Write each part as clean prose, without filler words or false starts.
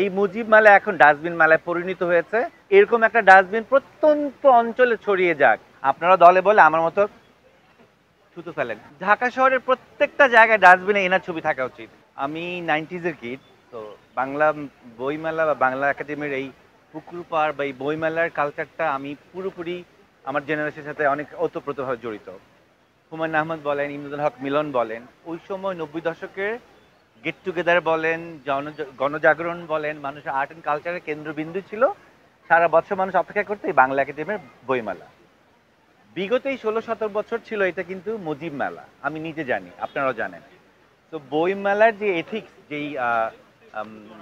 এই মুজিব মেলা এখন ডাস্টবিন মেলায় পরিণত হয়েছে। এরকম একটা ডাস্টবিন প্রত্যন্ত অঞ্চলে ছড়িয়ে যাক। আপনারা দলে বলে আমার মতো থুতু ফেলেন। ঢাকা শহরের প্রত্যেকটা জায়গায় ডাস্টবিনে এনার ছবি থাকা উচিত। আমি 90s এর কিড, তো বাংলা বইমেলা বা বাংলা একাডেমির এই পুকুর পাড় বা এই বইমেলার কালচারটা আমি পুরোপুরি আমার জেনারেশনের সাথে অনেক ওতপ্রোতভাবে জড়িত। হুমায়ুন আহমেদ বলেন, ইমরুল হক মিলন বলেন, ওই সময় 90 দশকের গেট টুগেদার বলেন, গণজাগরণ বলেন, মানুষের আর্ট অ্যান্ড কালচারের কেন্দ্রবিন্দু ছিল সারা বছর মানুষ অপেক্ষা করতে এই বাংলা একাডেমির বইমেলা। বিগত এই 16-17 বছর ছিল এটা কিন্তু মুজিব মেলা, আমি নিজে জানি, আপনারাও জানেন। তো বইমেলার যে এথিক্স, যেই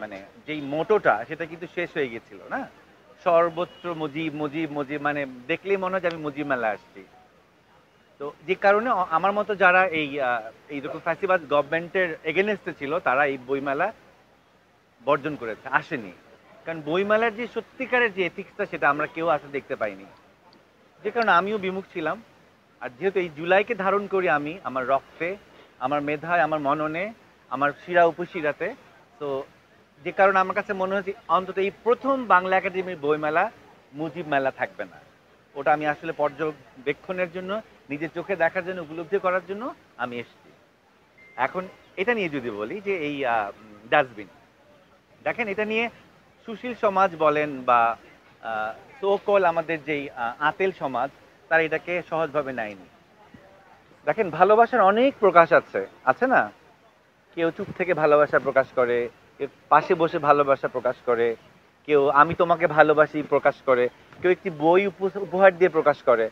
মানে যেই মোটোটা, সেটা কিন্তু শেষ হয়ে গেছিল না। সর্বত্র মুজিব মুজিব মুজিব, মানে দেখলেই মনে হয় যে আমি মুজিব মেলা আসছি। তো যে কারণে আমার মতো যারা এইরকম ফ্যাসিবাদ গভর্নমেন্টের এগেনস্টে ছিল, তারা এই বইমেলা বর্জন করেছে, আসেনি। কারণ বইমেলার যে সত্যিকারের যে এথিক্সটা, সেটা আমরা কেউ আসলে দেখতে পাইনি। যে কারণে আমিও বিমুখ ছিলাম। আর যেহেতু এই জুলাইকে ধারণ করি আমি আমার রক্তে, আমার মেধায়, আমার মননে, আমার শিরা উপশিরাতে, তো যে কারণে আমার কাছে মনে হয়েছে অন্তত এই প্রথম বাংলা একাডেমির বইমেলা মুজিব মেলা থাকবে না। ওটা আমি আসলে পর্যবেক্ষণের জন্য, নিজের চোখে দেখার জন্য, উপলব্ধি করার জন্য আমি এসেছি। এখন এটা নিয়ে যদি বলি যে এই ডাস্টবিন, দেখেন এটা নিয়ে সুশীল সমাজ বলেন বা সোকল আমাদের যেই আতেল সমাজ, তারা এটাকে সহজভাবে নেয়নি। দেখেন ভালোবাসার অনেক প্রকাশ আছে, আছে না? কেউ চুপ থেকে ভালোবাসা প্রকাশ করে, কেউ পাশে বসে ভালোবাসা প্রকাশ করে, কেউ আমি তোমাকে ভালোবাসি প্রকাশ করে, কেউ একটি বই উপহার দিয়ে প্রকাশ করে।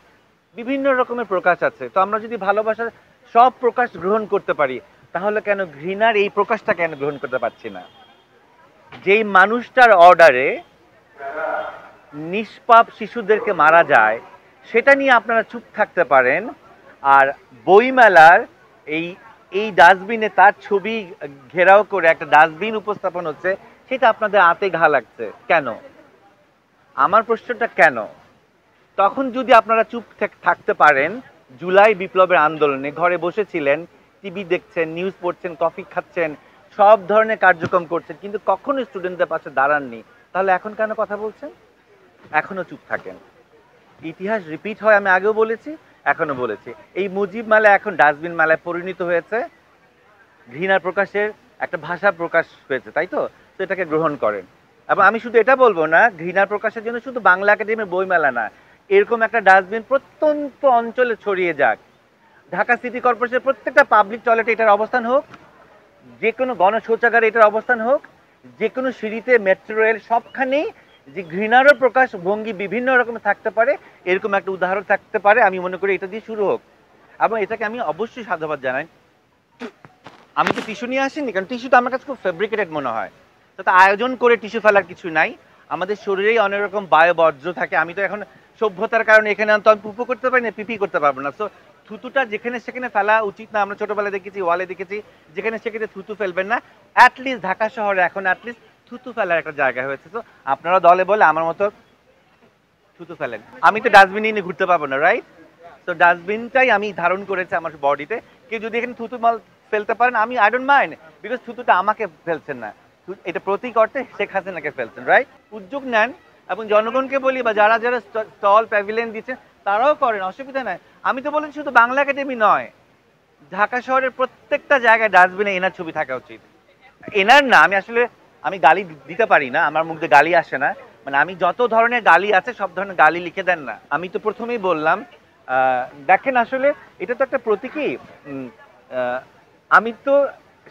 বিভিন্ন রকমের প্রকাশ আছে। তো আমরা যদি ভালোবাসার সব প্রকাশ গ্রহণ করতে পারি, তাহলে কেন ঘৃণার এই প্রকাশটা কেন গ্রহণ করতে পারছি না? যেই মানুষটার অর্ডারে নিষ্পাপ শিশুদেরকে মারা যায়, সেটা নিয়ে আপনারা চুপ থাকতে পারেন, আর বইমেলার এই এই ডাস্টবিনে তার ছবি ঘেরাও করে একটা ডাস্টবিন উপস্থাপন হচ্ছে, সেটা আপনাদের আতে ঘা লাগছে কেন? আমার প্রশ্নটা কেন? তখন যদি আপনারা চুপ থাকতে পারেন, জুলাই বিপ্লবের আন্দোলনে ঘরে বসেছিলেন, টিভি দেখছেন, নিউজ পড়ছেন, কফি খাচ্ছেন, সব ধরনের কার্যক্রম করছেন, কিন্তু কখনো স্টুডেন্টদের পাশে দাঁড়াননি, তাহলে এখন কেন কথা বলছেন? এখনো চুপ থাকেন। ইতিহাস রিপিট হয়, আমি আগেও বলেছি, এখনো বলেছি। এই মুজিব মেলা এখন ডাস্টবিন মেলায় পরিণত হয়েছে, ঘৃণার প্রকাশের একটা ভাষা প্রকাশ হয়েছে, তাই তো? তো এটাকে গ্রহণ করেন। এবং আমি শুধু এটা বলবো না, ঘৃণার প্রকাশের জন্য শুধু বাংলা একাডেমির বইমেলা না, এরকম একটা ডাস্টবিন প্রত্যন্ত অঞ্চলে ছড়িয়ে যাক। ঢাকা সিটি কর্পোরেশনের প্রত্যেকটা পাবলিক টয়লেটে এটার অবস্থান হোক, যে কোনো গণশৌচাগারে এটার অবস্থান হোক, যে কোনো সিঁড়িতে, মেট্রো রেল, সবখানেই যে ঘৃণারও প্রকাশ ভঙ্গি বিভিন্ন রকমের থাকতে পারে, এরকম একটা উদাহরণ থাকতে পারে। আমি মনে করি এটা দিয়ে শুরু হোক, এবং এটাকে আমি অবশ্যই সাধুবাদ জানাই। আমি তো টিস্যু নিয়ে আসিনি, কারণ টিস্যুটা আমার কাছে খুব ফেব্রিকেটেড মনে হয়। তাতে আয়োজন করে টিস্যু ফেলার কিছু নাই। আমাদের শরীরেই অনেক রকম বায়ু বর্জ্য থাকে। আমি তো এখন সভ্যতার কারণে এখানে তো আমি পুপু করতে পারি না, পিপি করতে পারবো না। সো থুতুটা যেখানে সেখানে ফেলা উচিত না। আমরা ছোটবেলায় দেখেছি, ওয়ালে দেখেছি, যেখানে সেখানে থুতু ফেলবেন না। অ্যাটলিস্ট ঢাকা শহরে এখন অ্যাটলিস্ট থুতু ফেলার একটা জায়গা হয়েছে। তো আপনারা দলে বলে আমার মতো থুতু ফেলেন। আমি তো ডাস্টবিন নিয়ে ঘুরতে পারবো না, রাইট? তো ডাস্টবিনটাই আমি ধারণ করেছি আমার বডিতে। কেউ যদি এখানে থুতু মাল ফেলতে পারেন, আমি আই ডোন্ট মাইন্ড, বিকজ থুতুটা আমাকে ফেলছেন না, এটা প্রতীক অর্থে শেখ হাসিনাকে ফেলছেন, রাইট? উদ্যোগ নেন এবং জনগণকে বলি, বা যারা যারা স্টল প্যাভিলিয়ন দিচ্ছেন তারাও করেন, অসুবিধা নাই। আমি তো বলেছি শুধু বাংলা একাডেমি নয়, ঢাকা শহরের প্রত্যেকটা জায়গায় ডাস্টবিনে এনার ছবি থাকা উচিত। এনার না, আমি আসলে আমি গালি দিতে পারি না, আমার মুখ দিয়ে গালি আসে না। মানে আমি যত ধরনের গালি আছে সব ধরনের গালি লিখে দেন না। আমি তো প্রথমেই বললাম, দেখেন আসলে এটা তো একটা প্রতীকী। আমি তো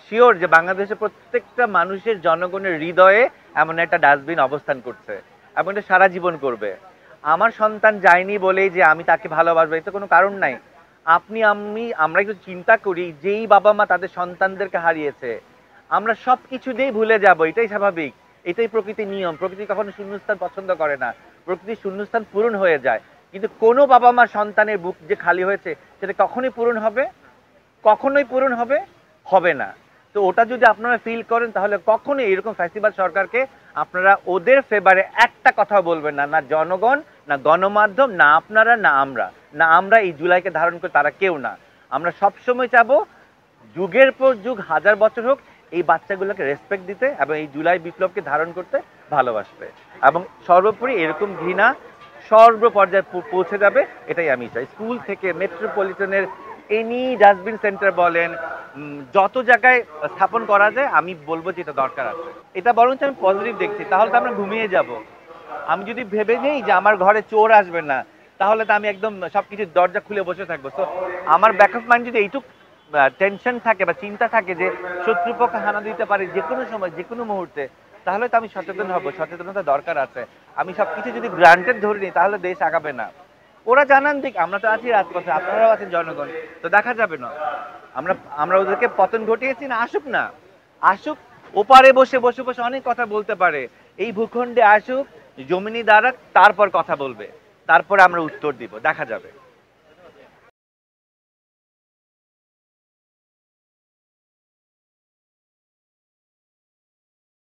শিওর যে বাংলাদেশের প্রত্যেকটা মানুষের, জনগণের হৃদয়ে এমন একটা ডাস্টবিন অবস্থান করছে, এবং এটা সারা জীবন করবে। আমার সন্তান যায়নি বলেই যে আমি তাকে ভালোবাসবো, এটা কোনো কারণ নাই। আপনি, আমরা একটু চিন্তা করি, যেই বাবা মা তাদের সন্তানদেরকে হারিয়েছে, আমরা সব কিছু দিয়েই ভুলে যাব, এটাই স্বাভাবিক, এটাই প্রকৃতির নিয়ম। প্রকৃতি কখনো শূন্যস্থান পছন্দ করে না, প্রকৃতির শূন্যস্থান পূরণ হয়ে যায়। কিন্তু কোনো বাবা মার সন্তানের বুক যে খালি হয়েছে, সেটা কখনোই পূরণ হবে? কখনোই পূরণ হবে? হবে না। তো ওটা যদি আপনারা ফিল করেন, তাহলে কখনোই এরকম ফ্যাসিবাদ সরকারকে আপনারা ওদের ফেভারে একটা কথা বলবেন না, না জনগণ, না গণমাধ্যম, না আপনারা, না আমরা। না আমরা এই জুলাইকে ধারণ করে তারা কেউ না। আমরা সবসময় চাবো, যুগের পর যুগ, হাজার বছর হোক, এই বাচ্চাগুলোকে রেসপেক্ট দিতে এবং এই জুলাই বিপ্লবকে ধারণ করতে ভালোবাসবে, এবং সর্বোপরি এরকম ঘৃণা সর্বপর্যায়ে পৌঁছে যাবে, এটাই আমি চাই। স্কুল থেকে মেট্রোপলিটনের এনি ডাস্টবিন সেন্টার বলেন, যত জায়গায় স্থাপন করা যায় আমি বলবো যে এটা দরকার আছে। এটা বরঞ্চ আমি পজিটিভ দেখছি, তাহলে তো আমরা ঘুমিয়ে যাব। আমি যদি ভেবে নেই যে আমার ঘরে চোর আসবে না, তাহলে তো আমি একদম সবকিছু দরজা খুলে বসে থাকবো। তো আমার ব্যাক অফ মাইন্ড যদি এইটুক টেনশন থাকে বা চিন্তা থাকে যে শত্রুপক্ষ হানা দিতে পারে যে কোনো সময় যে কোনো মুহূর্তে, তাহলে তো আমি সচেতন হব, সচেতনতা দরকার আছে। আমি সবকিছু যদি গ্রান্টেড ধরে নিই তাহলে দেশ আগাবে না। ওরা জানান দিক, আমরা তো আছি রাজপথে, আপনারাও আছেন জনগণ, তো দেখা যাবে না। আমরা আমরা ওদেরকে পতন ঘটিয়েছি না, আসুক না, আসুক, ওপারে বসে বসে বসে অনেক কথা বলতে পারে। এই ভূখণ্ডে আসুক, জমিনি দ্বারা তারপর কথা বলবে, তারপর আমরা উত্তর দিব, দেখা যাবে।